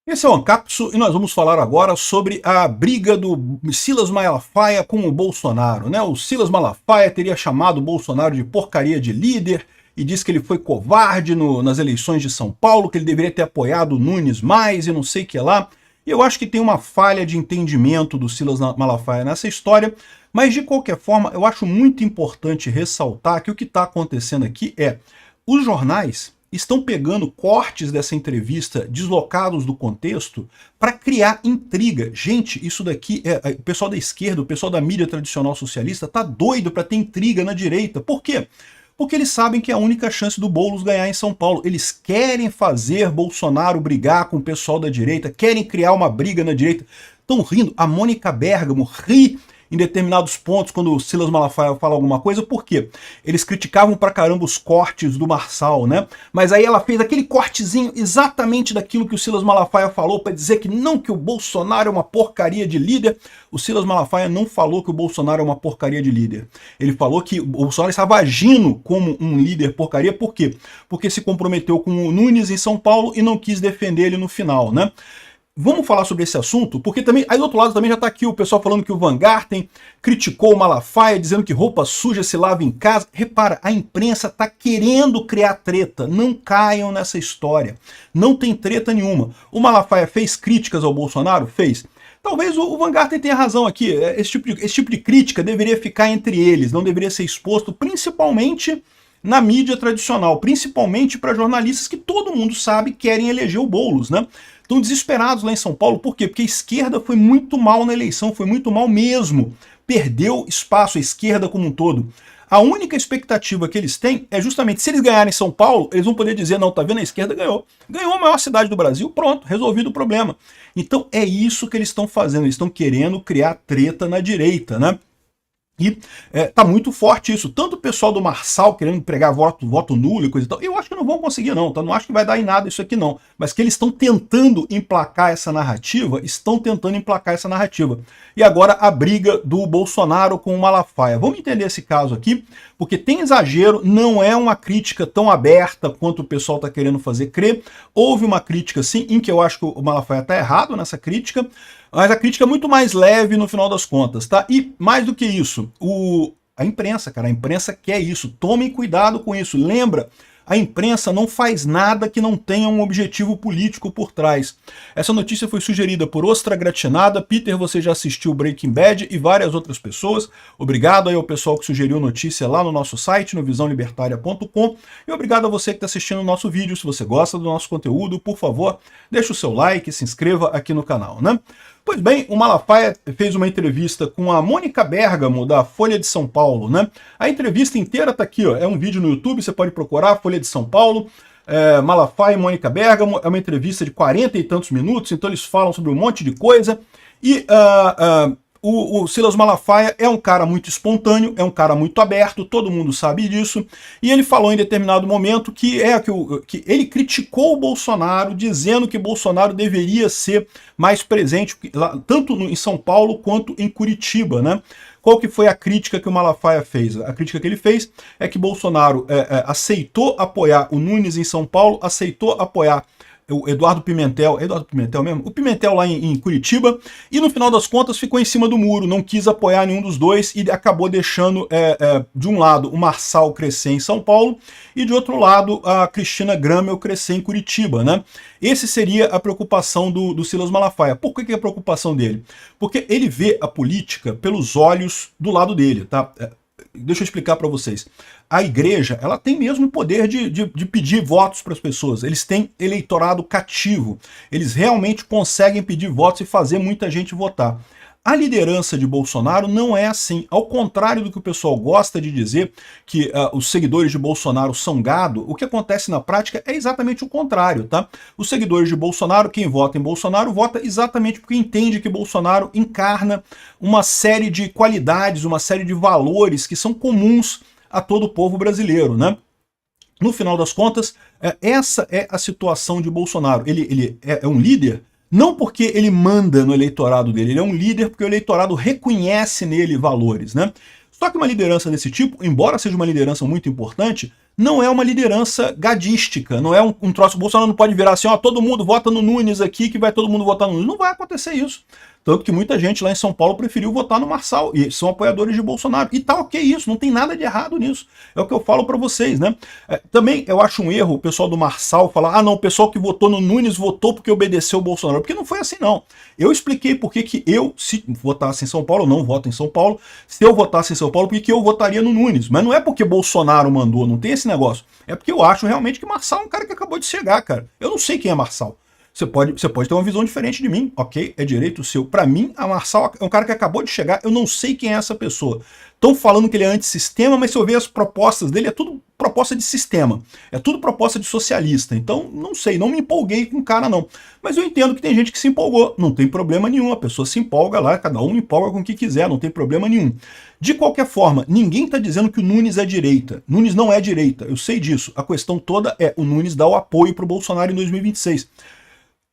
Esse é o Ancapso e nós vamos falar agora sobre a briga do Silas Malafaia com o Bolsonaro, né? O Silas Malafaia teria chamado o Bolsonaro de porcaria de líder e disse que ele foi covarde nas eleições de São Paulo, que ele deveria ter apoiado o Nunes mais e não sei o que lá. E eu acho que tem uma falha de entendimento do Silas Malafaia nessa história, mas de qualquer forma eu acho muito importante ressaltar que o que está acontecendo aqui é os jornais estão pegando cortes dessa entrevista deslocados do contexto para criar intriga. Gente, isso daqui, o pessoal da esquerda, o pessoal da mídia tradicional socialista tá doido para ter intriga na direita. Por quê? Porque eles sabem que é a única chance do Boulos ganhar em São Paulo. Eles querem fazer Bolsonaro brigar com o pessoal da direita, querem criar uma briga na direita. Estão rindo. A Mônica Bergamo ri em determinados pontos quando o Silas Malafaia fala alguma coisa, por quê? Eles criticavam pra caramba os cortes do Marçal, né? Mas aí ela fez aquele cortezinho exatamente daquilo que o Silas Malafaia falou para dizer que não, que o Bolsonaro é uma porcaria de líder. O Silas Malafaia não falou que o Bolsonaro é uma porcaria de líder. Ele falou que o Bolsonaro estava agindo como um líder porcaria, por quê? Porque se comprometeu com o Nunes em São Paulo e não quis defender ele no final, né? Vamos falar sobre esse assunto, porque também, aí do outro lado também já está aqui o pessoal falando que o Van Garten criticou o Malafaia, dizendo que roupa suja se lava em casa. Repara, a imprensa está querendo criar treta, não caiam nessa história. Não tem treta nenhuma. O Malafaia fez críticas ao Bolsonaro? Fez. Talvez o Van Garten tenha razão aqui, esse tipo de crítica deveria ficar entre eles, não deveria ser exposto principalmente na mídia tradicional, principalmente para jornalistas que todo mundo sabe querem eleger o Boulos, né? Estão desesperados lá em São Paulo, por quê? Porque a esquerda foi muito mal na eleição, foi muito mal mesmo. Perdeu espaço, a esquerda como um todo. A única expectativa que eles têm é justamente, se eles ganharem São Paulo, eles vão poder dizer, não, tá vendo, a esquerda ganhou. Ganhou a maior cidade do Brasil, pronto, resolvido o problema. Então é isso que eles estão fazendo, eles estão querendo criar treta na direita, né? E tá muito forte isso. Tanto o pessoal do Marçal querendo pregar voto nulo e coisa e tal, eu acho que não vão conseguir não, tá? Não acho que vai dar em nada isso aqui não. Mas que eles estão tentando emplacar essa narrativa, E agora a briga do Bolsonaro com o Malafaia. Vamos entender esse caso aqui, porque tem exagero, não é uma crítica tão aberta quanto o pessoal está querendo fazer crer. Houve uma crítica sim, em que eu acho que o Malafaia está errado nessa crítica, mas a crítica é muito mais leve no final das contas, tá? E mais do que isso, a imprensa, cara, a imprensa quer isso. Tomem cuidado com isso. Lembra, a imprensa não faz nada que não tenha um objetivo político por trás. Essa notícia foi sugerida por Ostra Gratinada. Peter, você já assistiu Breaking Bad e várias outras pessoas. Obrigado aí ao pessoal que sugeriu notícia lá no nosso site, no visãolibertaria.com. E obrigado a você que está assistindo o nosso vídeo. Se você gosta do nosso conteúdo, por favor, deixa o seu like e se inscreva aqui no canal, né? Pois bem, o Malafaia fez uma entrevista com a Mônica Bergamo, da Folha de São Paulo, né? A entrevista inteira tá aqui, ó, é um vídeo no YouTube, você pode procurar, Folha de São Paulo, Malafaia e Mônica Bergamo, é uma entrevista de 40 e tantos minutos, então eles falam sobre um monte de coisa, e o Silas Malafaia é um cara muito espontâneo, é um cara muito aberto, todo mundo sabe disso, e ele falou em determinado momento que ele criticou o Bolsonaro, dizendo que Bolsonaro deveria ser mais presente, tanto em São Paulo quanto em Curitiba, né? Qual que foi a crítica que o Malafaia fez? A crítica que ele fez é que Bolsonaro aceitou apoiar o Nunes em São Paulo, aceitou apoiar o Eduardo Pimentel mesmo? O Pimentel lá em Curitiba, e no final das contas ficou em cima do muro, não quis apoiar nenhum dos dois e acabou deixando, de um lado, o Marçal crescer em São Paulo e de outro lado, a Cristina Gramel crescer em Curitiba, né? Esse seria a preocupação do Silas Malafaia. Por que é a preocupação dele? Porque ele vê a política pelos olhos do lado dele, tá? Deixa eu explicar para vocês. A igreja, ela tem mesmo o poder de pedir votos para as pessoas. Eles têm eleitorado cativo. Eles realmente conseguem pedir votos e fazer muita gente votar. A liderança de Bolsonaro não é assim. Ao contrário do que o pessoal gosta de dizer, que os seguidores de Bolsonaro são gado, o que acontece na prática é exatamente o contrário, tá? Os seguidores de Bolsonaro, quem vota em Bolsonaro, vota exatamente porque entende que Bolsonaro encarna uma série de qualidades, uma série de valores que são comuns a todo o povo brasileiro, né? No final das contas, essa é a situação de Bolsonaro. Ele é um líder não porque ele manda no eleitorado dele, ele é um líder porque o eleitorado reconhece nele valores, né? Só que uma liderança desse tipo, embora seja uma liderança muito importante, não é uma liderança gadística, não é um troço. O Bolsonaro não pode virar assim, ó, todo mundo vota no Nunes aqui, que vai todo mundo votar no Nunes. Não vai acontecer isso. Tanto que muita gente lá em São Paulo preferiu votar no Marçal, e são apoiadores de Bolsonaro. E tá ok isso, não tem nada de errado nisso. É o que eu falo para vocês, né? Também eu acho um erro o pessoal do Marçal falar, ah não, o pessoal que votou no Nunes votou porque obedeceu o Bolsonaro. Porque não foi assim não. Eu expliquei por que eu, se votasse em São Paulo, eu não voto em São Paulo, se eu votasse em São Paulo, porque eu votaria no Nunes. Mas não é porque Bolsonaro mandou, não tem esse negócio. É porque eu acho realmente que Marçal é um cara que acabou de chegar, cara. Eu não sei quem é Marçal. Você pode ter uma visão diferente de mim, ok? É direito seu. Para mim, a Marçal é um cara que acabou de chegar, eu não sei quem é essa pessoa. Estão falando que ele é antissistema, mas se eu ver as propostas dele, é tudo proposta de sistema. É tudo proposta de socialista. Então, não sei, não me empolguei com o cara, não. Mas eu entendo que tem gente que se empolgou. Não tem problema nenhum. A pessoa se empolga lá, cada um empolga com o que quiser, não tem problema nenhum. De qualquer forma, ninguém está dizendo que o Nunes é direita. Nunes não é direita, eu sei disso. A questão toda é o Nunes dar o apoio para o Bolsonaro em 2026.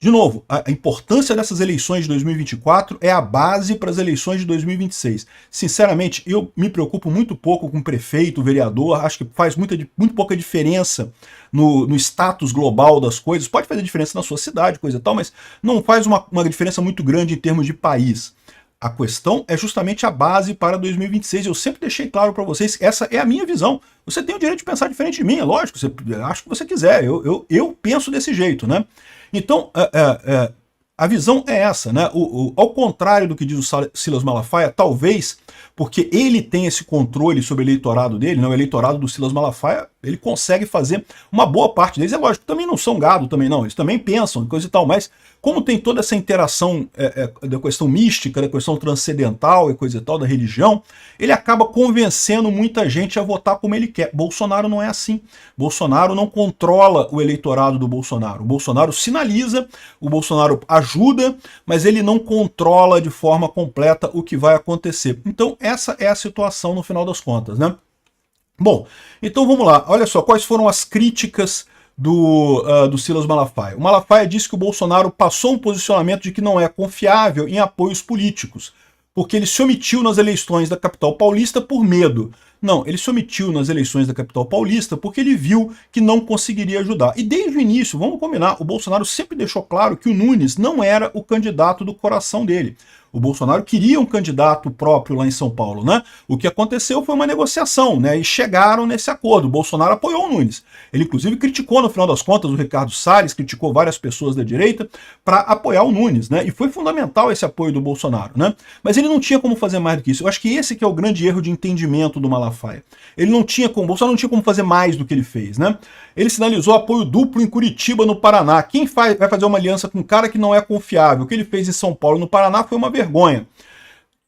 De novo, a importância dessas eleições de 2024 é a base para as eleições de 2026. Sinceramente, eu me preocupo muito pouco com prefeito, vereador, acho que faz muito pouca diferença no status global das coisas. Pode fazer diferença na sua cidade, coisa e tal, mas não faz uma diferença muito grande em termos de país. A questão é justamente a base para 2026. Eu sempre deixei claro para vocês que essa é a minha visão. Você tem o direito de pensar diferente de mim, é lógico, você acha o que você quiser. Eu penso desse jeito, né? Então, a visão é essa, né? Ao contrário do que diz o Silas Malafaia, talvez porque ele tem esse controle sobre o eleitorado dele, né? O eleitorado do Silas Malafaia, ele consegue fazer uma boa parte deles. É lógico, também não são gado, também não, eles também pensam, coisa e tal, mas como tem toda essa interação da questão mística, da questão transcendental e coisa e tal, da religião, ele acaba convencendo muita gente a votar como ele quer. Bolsonaro não é assim. Bolsonaro não controla o eleitorado do Bolsonaro. O Bolsonaro sinaliza, o Bolsonaro ajuda, mas ele não controla de forma completa o que vai acontecer. Então essa é a situação no final das contas, né? Bom, então vamos lá. Olha só, quais foram as críticas do Silas Malafaia? O Malafaia disse que o Bolsonaro passou um posicionamento de que não é confiável em apoios políticos, porque ele se omitiu nas eleições da capital paulista por medo. Não, ele se omitiu nas eleições da capital paulista porque ele viu que não conseguiria ajudar. E desde o início, vamos combinar, o Bolsonaro sempre deixou claro que o Nunes não era o candidato do coração dele. O Bolsonaro queria um candidato próprio lá em São Paulo, né? O que aconteceu foi uma negociação, né? E chegaram nesse acordo. O Bolsonaro apoiou o Nunes. Ele, inclusive, criticou, no final das contas, o Ricardo Salles, criticou várias pessoas da direita para apoiar o Nunes, né? E foi fundamental esse apoio do Bolsonaro, né? Mas ele não tinha como fazer mais do que isso. Eu acho que esse que é o grande erro de entendimento do Malafaia. Ele não tinha como, o Bolsonaro não tinha como fazer mais do que ele fez, né? Ele sinalizou apoio duplo em Curitiba, no Paraná. Quem vai fazer uma aliança com um cara que não é confiável? O que ele fez em São Paulo e no Paraná foi uma vergonha.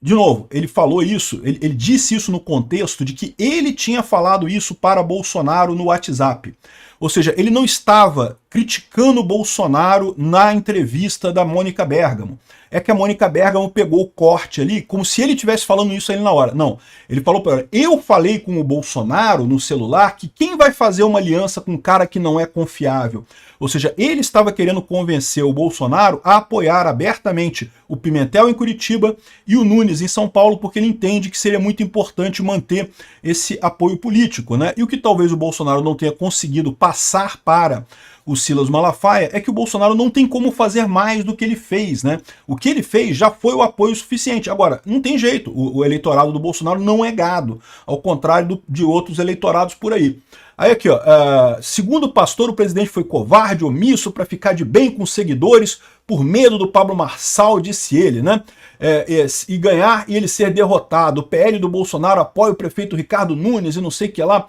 De novo, ele falou isso, ele disse isso no contexto de que ele tinha falado isso para Bolsonaro no WhatsApp. Ou seja, ele não estava criticando Bolsonaro na entrevista da Mônica Bergamo. É que a Mônica Bergamo pegou o corte ali, como se ele estivesse falando isso ali na hora. Não, ele falou para ela, eu falei com o Bolsonaro no celular que quem vai fazer uma aliança com um cara que não é confiável? Ou seja, ele estava querendo convencer o Bolsonaro a apoiar abertamente o Pimentel em Curitiba e o Nunes em São Paulo, porque ele entende que seria muito importante manter esse apoio político, né? E o que talvez o Bolsonaro não tenha conseguido passar para o Silas Malafaia é que o Bolsonaro não tem como fazer mais do que ele fez, né? O que ele fez já foi o apoio suficiente. Agora, não tem jeito, o eleitorado do Bolsonaro não é gado, ao contrário de outros eleitorados por aí. Aí aqui, ó, segundo o pastor, o presidente foi covarde, omisso para ficar de bem com os seguidores por medo do Pablo Marçal, disse ele, né? E ganhar e ele ser derrotado. O PL do Bolsonaro apoia o prefeito Ricardo Nunes e não sei o que lá.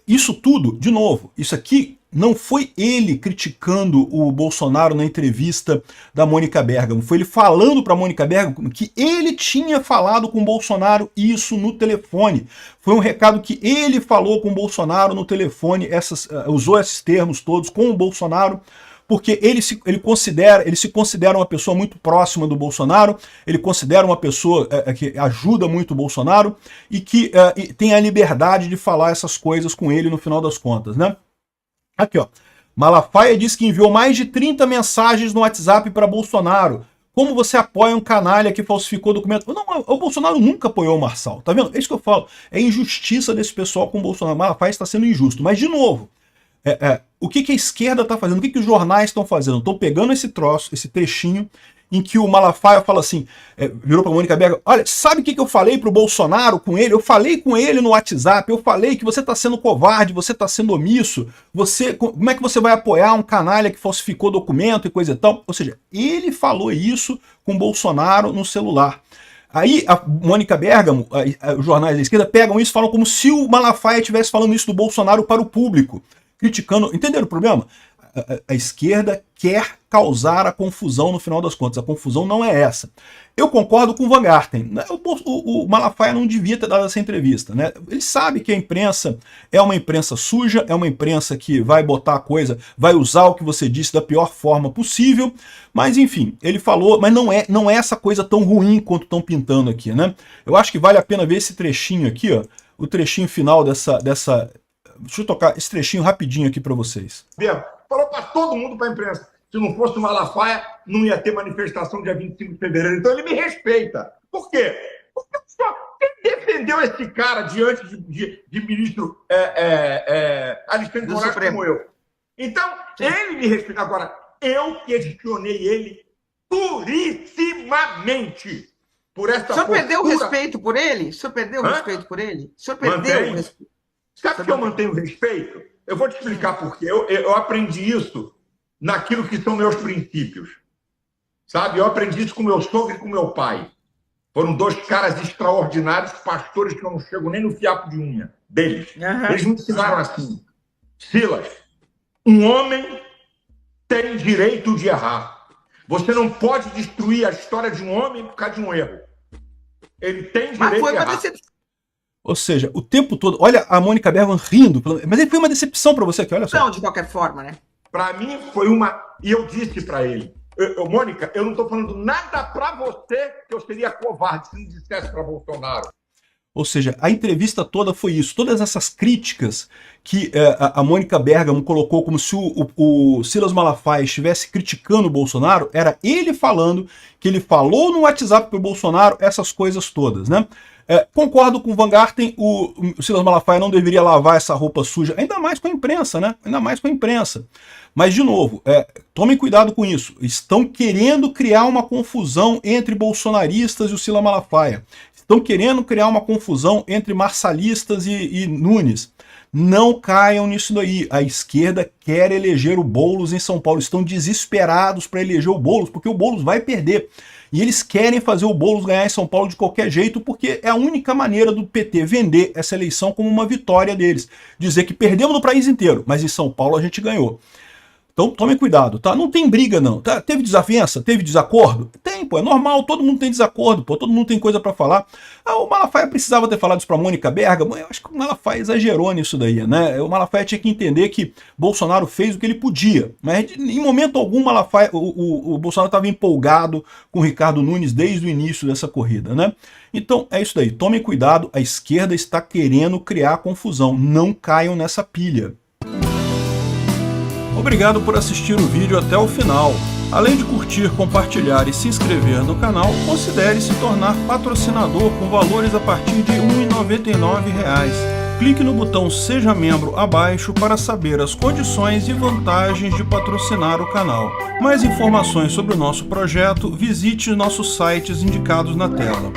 Isso tudo, de novo, isso aqui não foi ele criticando o Bolsonaro na entrevista da Mônica Bergamo, foi ele falando para a Mônica Bergamo que ele tinha falado com o Bolsonaro isso no telefone. Foi um recado que ele falou com o Bolsonaro no telefone, usou esses termos todos com o Bolsonaro, porque ele se considera uma pessoa muito próxima do Bolsonaro, ele considera uma pessoa que ajuda muito o Bolsonaro e que tem a liberdade de falar essas coisas com ele no final das contas, né? Aqui, ó. Malafaia diz que enviou mais de 30 mensagens no WhatsApp para Bolsonaro, Como você apoia um canalha que falsificou documento? Não, o Bolsonaro nunca apoiou o Marçal, tá vendo? É isso que eu falo. É injustiça desse pessoal com o Bolsonaro. Malafaia está sendo injusto. Mas, de novo, o que a esquerda está fazendo? O que os jornais estão fazendo? Estão pegando esse troço, esse trechinho, em que o Malafaia fala assim, virou para Mônica Bergamo, olha, sabe o que eu falei para o Bolsonaro com ele? Eu falei com ele no WhatsApp, eu falei que você está sendo covarde, você está sendo omisso, como é que você vai apoiar um canalha que falsificou documento e coisa e tal? Ou seja, ele falou isso com o Bolsonaro no celular. Aí a Mônica Bergamo, os jornais da esquerda pegam isso e falam como se o Malafaia estivesse falando isso do Bolsonaro para o público, criticando. Entenderam o problema? A esquerda quer causar a confusão no final das contas. A confusão não é essa. Eu concordo com o Van Garten. O Malafaia não devia ter dado essa entrevista, né? Ele sabe que a imprensa é uma imprensa suja, é uma imprensa que vai botar a coisa, vai usar o que você disse da pior forma possível, mas enfim, ele falou, mas não é essa coisa tão ruim quanto estão pintando aqui, né? Eu acho que vale a pena ver esse trechinho aqui, ó, o trechinho final dessa... Deixa eu tocar esse trechinho rapidinho aqui para vocês. Falou para todo mundo, para a imprensa. Se não fosse o Malafaia, não ia ter manifestação dia 25 de fevereiro. Então ele me respeita. Por quê? Porque só quem defendeu esse cara diante de ministro Alexandre de Moraes como eu. Então, ele me respeita. Agora, eu questionei ele purissimamente por essa postura. O senhor perdeu o respeito por ele? O senhor perdeu o respeito por ele? O senhor perdeu o respeito? Sabe que eu mantenho respeito? Eu vou te explicar por quê. Eu aprendi isso naquilo que são meus princípios. Sabe? Eu aprendi isso com meu sogro e com meu pai. Foram dois caras extraordinários, pastores que eu não chego nem no fiapo de unha deles. Eles me ensinaram assim. Silas, um homem tem direito de errar. Você não pode destruir a história de um homem por causa de um erro. Ele tem direito de errar. Ou seja, o tempo todo... Olha a Mônica Bergamo rindo. Mas ele foi uma decepção para você aqui, olha só. Não, de qualquer forma, né? Para mim foi uma... E eu disse para ele, Mônica, eu não estou falando nada para você que eu seria covarde se não dissesse para Bolsonaro. Ou seja, a entrevista toda foi isso. Todas essas críticas que a Mônica Bergamo colocou como se o Silas Malafaia estivesse criticando o Bolsonaro, era ele falando que ele falou no WhatsApp para o Bolsonaro essas coisas todas, né? Concordo com o Van Garten, o Silas Malafaia não deveria lavar essa roupa suja, ainda mais com a imprensa, né? Ainda mais com a imprensa. Mas, de novo, tomem cuidado com isso. Estão querendo criar uma confusão entre bolsonaristas e o Silas Malafaia. Estão querendo criar uma confusão entre marçalistas e Nunes. Não caiam nisso daí. A esquerda quer eleger o Boulos em São Paulo. Estão desesperados para eleger o Boulos, porque o Boulos vai perder. E eles querem fazer o Boulos ganhar em São Paulo de qualquer jeito, porque é a única maneira do PT vender essa eleição como uma vitória deles. Dizer que perdemos no país inteiro, mas em São Paulo a gente ganhou. Então tomem cuidado, tá? Não tem briga não, tá? Teve desavença? Teve desacordo? Tem, pô, é normal, todo mundo tem desacordo, pô, todo mundo tem coisa pra falar. O Malafaia precisava ter falado isso pra Mônica Bergamo, eu acho que o Malafaia exagerou nisso daí, né? O Malafaia tinha que entender que Bolsonaro fez o que ele podia, mas em momento algum o Bolsonaro estava empolgado com o Ricardo Nunes desde o início dessa corrida, né? Então é isso daí, tomem cuidado, a esquerda está querendo criar confusão, não caiam nessa pilha. Obrigado por assistir o vídeo até o final. Além de curtir, compartilhar e se inscrever no canal, considere se tornar patrocinador com valores a partir de R$ 1,99. Clique no botão Seja Membro abaixo para saber as condições e vantagens de patrocinar o canal. Mais informações sobre o nosso projeto, visite os nossos sites indicados na tela.